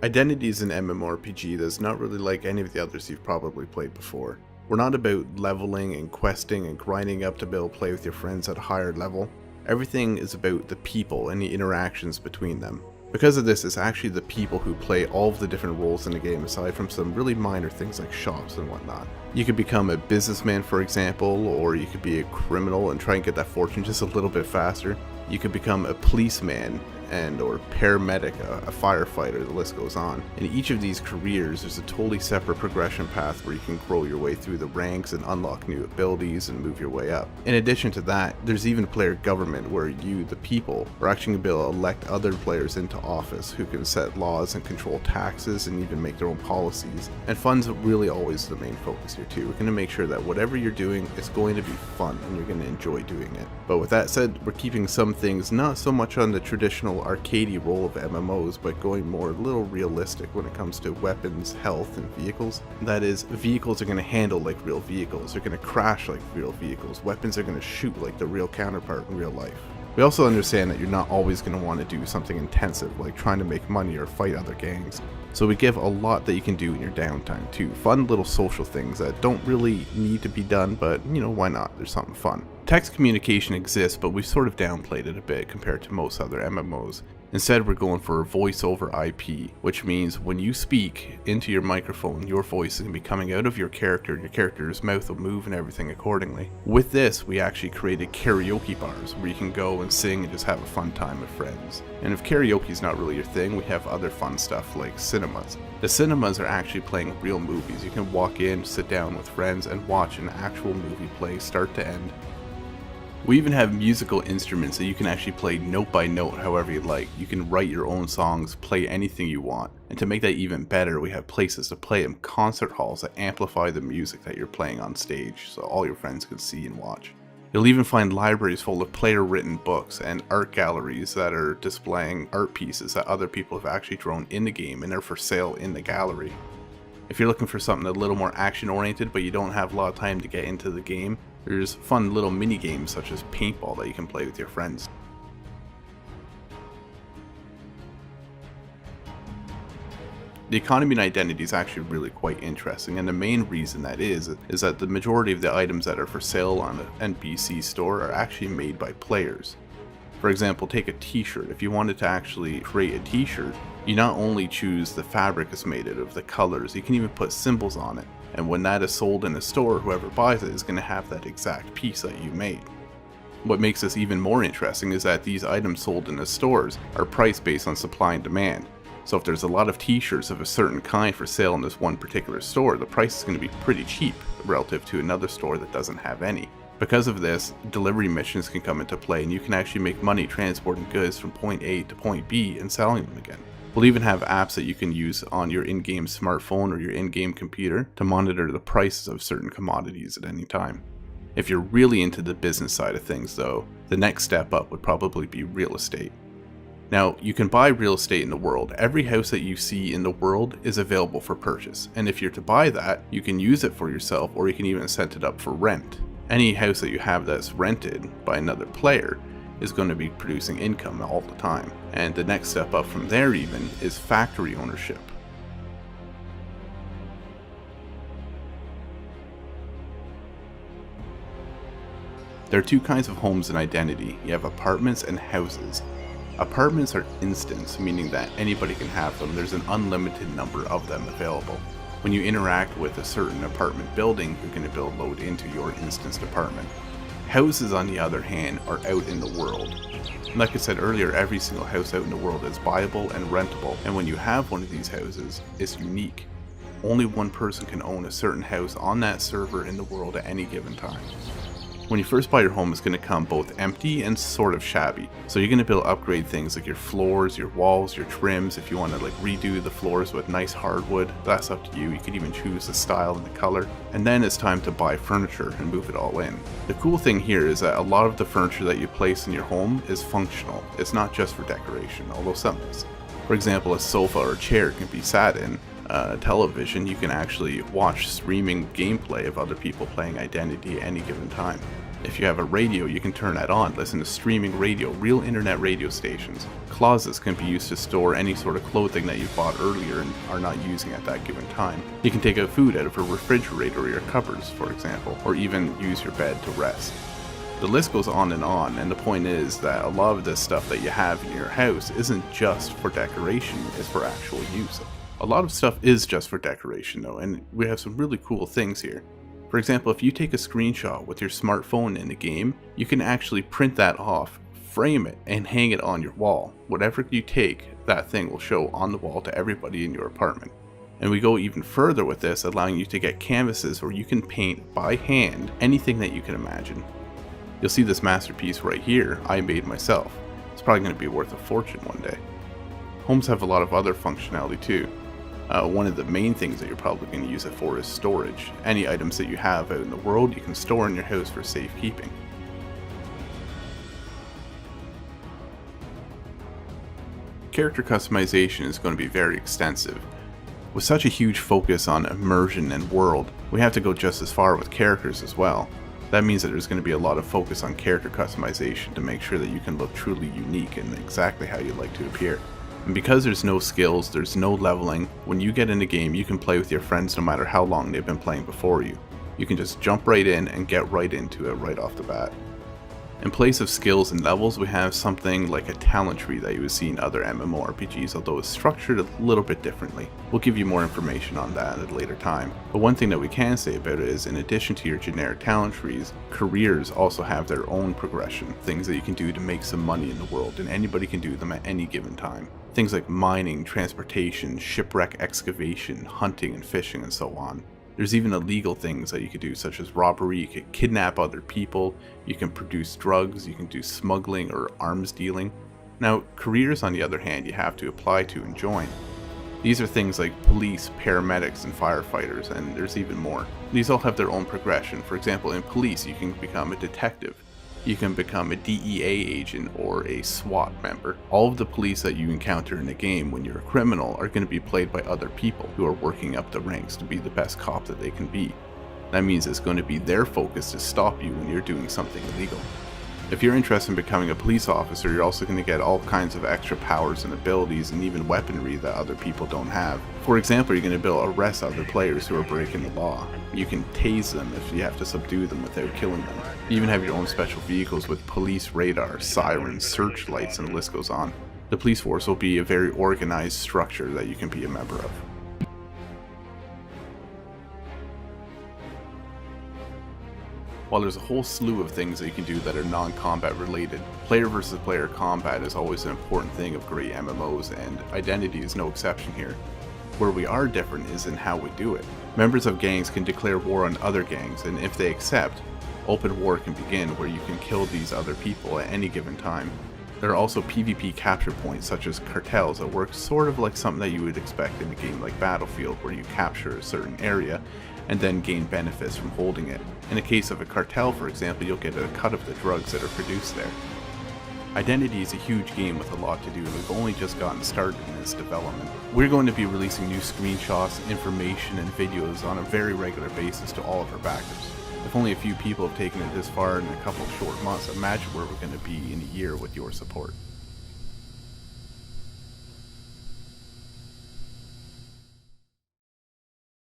Identity is an MMORPG that's not really like any of the others you've probably played before. We're not about leveling and questing and grinding up to be able to play with your friends at a higher level. Everything is about the people and the interactions between them. Because of this, it's actually the people who play all of the different roles in the game aside from some really minor things like shops and whatnot. You could become a businessman, for example, or you could be a criminal and try and get that fortune just a little bit faster. You could become a policeman or paramedic, a firefighter, the list goes on. In each of these careers, there's a totally separate progression path where you can grow your way through the ranks and unlock new abilities and move your way up. In addition to that, there's even player government where you, the people, are actually going to be able to elect other players into office who can set laws and control taxes and even make their own policies. And fun's really always the main focus here too. We're going to make sure that whatever you're doing is going to be fun and you're going to enjoy doing it. But with that said, we're keeping some things not so much on the traditional arcadey role of MMOs, but going more a little realistic when it comes to weapons, health, and vehicles. That is, vehicles are going to handle like real vehicles, they're going to crash like real vehicles, weapons are going to shoot like the real counterpart in real life. We also understand that you're not always going to want to do something intensive like trying to make money or fight other gangs. So we give a lot that you can do in your downtime too. Fun little social things that don't really need to be done, but you know, why not? There's something fun. Text communication exists, but we've sort of downplayed it a bit compared to most other MMOs. Instead, we're going for a voice over IP, which means when you speak into your microphone, your voice is going to be coming out of your character, and your character's mouth will move and everything accordingly. With this, we actually created karaoke bars where you can go and sing and just have a fun time with friends. And if karaoke is not really your thing, we have other fun stuff like cinemas. The cinemas are actually playing real movies. You can walk in, sit down with friends, and watch an actual movie play start to end. We even have musical instruments that you can actually play note by note however you like. You can write your own songs, play anything you want. And to make that even better, we have places to play them, concert halls that amplify the music that you're playing on stage so all your friends can see and watch. You'll even find libraries full of player-written books and art galleries that are displaying art pieces that other people have actually drawn in the game and are for sale in the gallery. If you're looking for something a little more action-oriented but you don't have a lot of time to get into the game, there's fun little mini games such as paintball that you can play with your friends. The economy and identity is actually really quite interesting, and the main reason that is that the majority of the items that are for sale on the NPC store are actually made by players. For example, take a t-shirt. If you wanted to actually create a t-shirt, you not only choose the fabric it's made out of, the colors, you can even put symbols on it. And when that is sold in a store, whoever buys it is going to have that exact piece that you made. What makes this even more interesting is that these items sold in the stores are priced based on supply and demand. So if there's a lot of t-shirts of a certain kind for sale in this one particular store, the price is going to be pretty cheap relative to another store that doesn't have any. Because of this, delivery missions can come into play and you can actually make money transporting goods from point A to point B and selling them again. We'll even have apps that you can use on your in-game smartphone or your in-game computer to monitor the prices of certain commodities at any time. If you're really into the business side of things though, the next step up would probably be real estate. Now, you can buy real estate in the world. Every house that you see in the world is available for purchase, and if you're to buy that, you can use it for yourself or you can even set it up for rent. Any house that you have that's rented by another player is going to be producing income all the time. And the next step up from there even is factory ownership. There are two kinds of homes in Identity. You have apartments and houses. Apartments are instants, meaning that anybody can have them. There's an unlimited number of them available. When you interact with a certain apartment building, you're going to be able to load into your instanced apartment. Houses, on the other hand, are out in the world. Like I said earlier, every single house out in the world is buyable and rentable, and when you have one of these houses, it's unique. Only one person can own a certain house on that server in the world at any given time. When you first buy your home, it's going to come both empty and sort of shabby. So you're going to be able to upgrade things like your floors, your walls, your trims. If you want to redo the floors with nice hardwood, that's up to you. You can even choose the style and the color. And then it's time to buy furniture and move it all in. The cool thing here is that a lot of the furniture that you place in your home is functional. It's not just for decoration, although some is. For example, a sofa or a chair can be sat in. Television, you can actually watch streaming gameplay of other people playing Identity at any given time. If you have a radio, you can turn that on, listen to streaming radio, real internet radio stations. Closets can be used to store any sort of clothing that you bought earlier and are not using at that given time. You can take out food out of a refrigerator or your cupboards, for example, or even use your bed to rest. The list goes on, and the point is that a lot of this stuff that you have in your house isn't just for decoration, it's for actual use. A lot of stuff is just for decoration though, and we have some really cool things here. For example, if you take a screenshot with your smartphone in the game, you can actually print that off, frame it, and hang it on your wall. Whatever you take, that thing will show on the wall to everybody in your apartment. And we go even further with this, allowing you to get canvases where you can paint by hand anything that you can imagine. You'll see this masterpiece right here, I made myself. It's probably going to be worth a fortune one day. Homes have a lot of other functionality too. One of the main things that you're probably going to use it for is storage. Any items that you have out in the world you can store in your house for safekeeping. Character customization is going to be very extensive. With such a huge focus on immersion and world, we have to go just as far with characters as well. That means that there's going to be a lot of focus on character customization to make sure that you can look truly unique and exactly how you'd like to appear. And because there's no skills, there's no leveling, when you get in the game you can play with your friends no matter how long they've been playing before you. You can just jump right in and get right into it right off the bat. In place of skills and levels, we have something like a talent tree that you would see in other MMORPGs, although it's structured a little bit differently. We'll give you more information on that at a later time. But one thing that we can say about it is, in addition to your generic talent trees, careers also have their own progression, things that you can do to make some money in the world, and anybody can do them at any given time. Things like mining, transportation, shipwreck excavation, hunting and fishing, and so on. There's even illegal things that you could do, such as robbery. You could kidnap other people, you can produce drugs, you can do smuggling or arms dealing. Now, careers on the other hand, you have to apply to and join. These are things like police, paramedics, and firefighters, and there's even more. These all have their own progression. For example, in police, you can become a detective. You can become a DEA agent or a SWAT member. All of the police that you encounter in the game when you're a criminal are going to be played by other people who are working up the ranks to be the best cop that they can be. That means it's going to be their focus to stop you when you're doing something illegal. If you're interested in becoming a police officer, you're also going to get all kinds of extra powers and abilities and even weaponry that other people don't have. For example, you're going to be able to arrest other players who are breaking the law. You can tase them if you have to subdue them without killing them. You even have your own special vehicles with police radar, sirens, searchlights, and the list goes on. The police force will be a very organized structure that you can be a member of. While there's a whole slew of things that you can do that are non-combat related, player versus player combat is always an important thing of great MMOs, and Identity is no exception here. Where we are different is in how we do it. Members of gangs can declare war on other gangs, and if they accept, open war can begin where you can kill these other people at any given time. There are also PvP capture points such as cartels that work sort of like something that you would expect in a game like Battlefield, where you capture a certain area and then gain benefits from holding it. In the case of a cartel, for example, you'll get a cut of the drugs that are produced there. Identity is a huge game with a lot to do, and we've only just gotten started in its development. We're going to be releasing new screenshots, information, and videos on a very regular basis to all of our backers. If only a few people have taken it this far in a couple of short months, imagine where we're going to be in a year with your support.